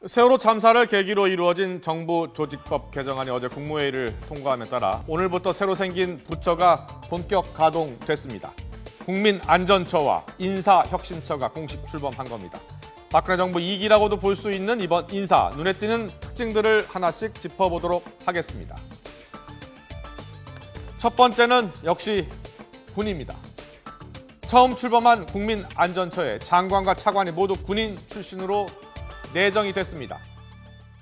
세월호 참사를 계기로 이루어진 정부 조직법 개정안이 어제 국무회의를 통과함에 따라 오늘부터 새로 생긴 부처가 본격 가동됐습니다. 국민안전처와 인사혁신처가 공식 출범한 겁니다. 박근혜 정부 2기라고도 볼 수 있는 이번 인사, 눈에 띄는 특징들을 하나씩 짚어보도록 하겠습니다. 첫 번째는 역시 군입니다. 처음 출범한 국민안전처에 장관과 차관이 모두 군인 출신으로 내정이 됐습니다.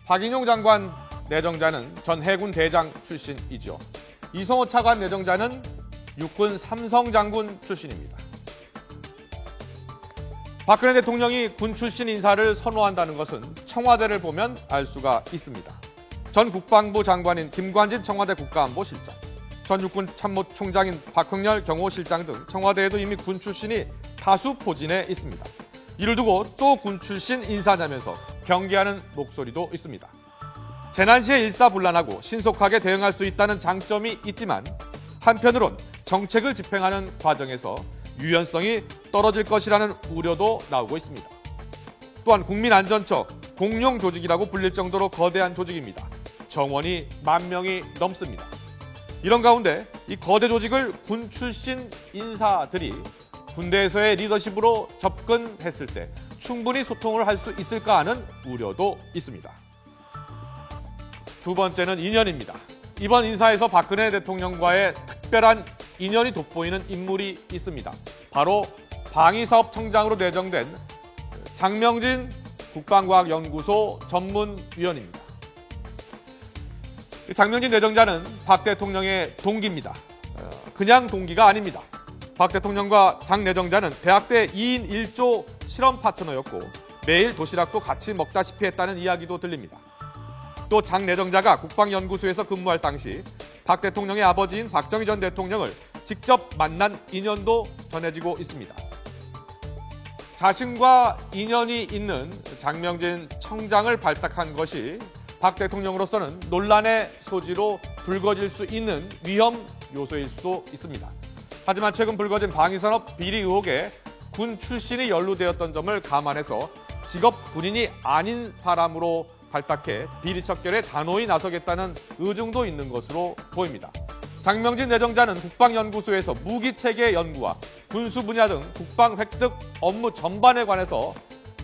박인용 장관 내정자는 전 해군 대장 출신이죠. 이성호 차관 내정자는 육군 삼성 장군 출신입니다. 박근혜 대통령이 군 출신 인사를 선호한다는 것은 청와대를 보면 알 수가 있습니다. 전 국방부 장관인 김관진 청와대 국가안보실장, 전 육군 참모총장인 박흥렬 경호실장 등 청와대에도 이미 군 출신이 다수 포진해 있습니다. 이를 두고 또 군 출신 인사냐면서 경계하는 목소리도 있습니다. 재난 시에 일사불란하고 신속하게 대응할 수 있다는 장점이 있지만 한편으론 정책을 집행하는 과정에서 유연성이 떨어질 것이라는 우려도 나오고 있습니다. 또한 국민안전처 공용 조직이라고 불릴 정도로 거대한 조직입니다. 정원이 10,000명이 넘습니다. 이런 가운데 이 거대 조직을 군 출신 인사들이 군대에서의 리더십으로 접근했을 때 충분히 소통을 할 수 있을까 하는 우려도 있습니다. 두 번째는 인연입니다. 이번 인사에서 박근혜 대통령과의 특별한 인연이 돋보이는 인물이 있습니다. 바로 방위사업청장으로 내정된 장명진 국방과학연구소 전문위원입니다. 장명진 내정자는 박 대통령의 동기입니다. 그냥 동기가 아닙니다. 박 대통령과 장 내정자는 대학 때 2인 1조 실험 파트너였고 매일 도시락도 같이 먹다시피 했다는 이야기도 들립니다. 또 장 내정자가 국방연구소에서 근무할 당시 박 대통령의 아버지인 박정희 전 대통령을 직접 만난 인연도 전해지고 있습니다. 자신과 인연이 있는 장명진 청장을 발탁한 것이 박 대통령으로서는 논란의 소지로 불거질 수 있는 위험 요소일 수도 있습니다. 하지만 최근 불거진 방위산업 비리 의혹에 군 출신이 연루되었던 점을 감안해서 직업 군인이 아닌 사람으로 발탁해 비리 척결에 단호히 나서겠다는 의중도 있는 것으로 보입니다. 장명진 내정자는 국방연구소에서 무기체계 연구와 군수 분야 등 국방 획득 업무 전반에 관해서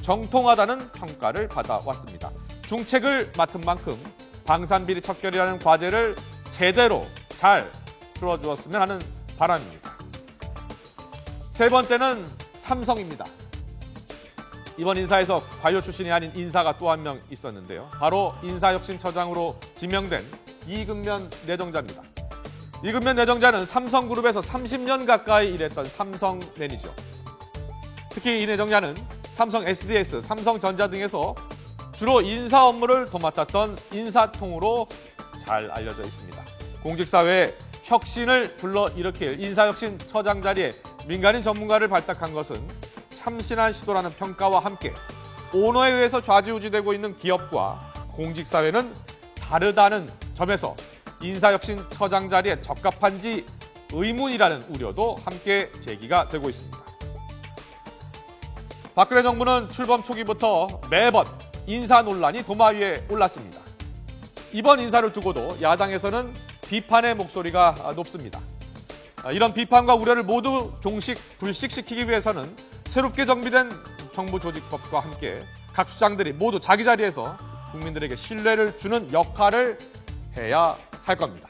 정통하다는 평가를 받아왔습니다. 중책을 맡은 만큼 방산비리 척결이라는 과제를 제대로 잘 풀어주었으면 하는 바람입니다. 세 번째는 삼성입니다. 이번 인사에서 관료 출신이 아닌 인사가 또 한 명 있었는데요. 바로 인사혁신처장으로 지명된 이근면 내정자입니다. 이근면 내정자는 삼성그룹에서 30년 가까이 일했던 삼성맨이죠. 특히 이 내정자는 삼성 SDS, 삼성전자 등에서 주로 인사 업무를 도맡았던 인사통으로 잘 알려져 있습니다. 공직사회에 혁신을 불러일으킬 인사혁신처장 자리에 민간인 전문가를 발탁한 것은 참신한 시도라는 평가와 함께 오너에 의해서 좌지우지되고 있는 기업과 공직사회는 다르다는 점에서 인사혁신처장 자리에 적합한지 의문이라는 우려도 함께 제기가 되고 있습니다. 박근혜 정부는 출범 초기부터 매번 인사 논란이 도마 위에 올랐습니다. 이번 인사를 두고도 야당에서는 비판의 목소리가 높습니다. 이런 비판과 우려를 모두 불식시키기 위해서는 새롭게 정비된 정부 조직법과 함께 각 수장들이 모두 자기 자리에서 국민들에게 신뢰를 주는 역할을 해야 할 겁니다.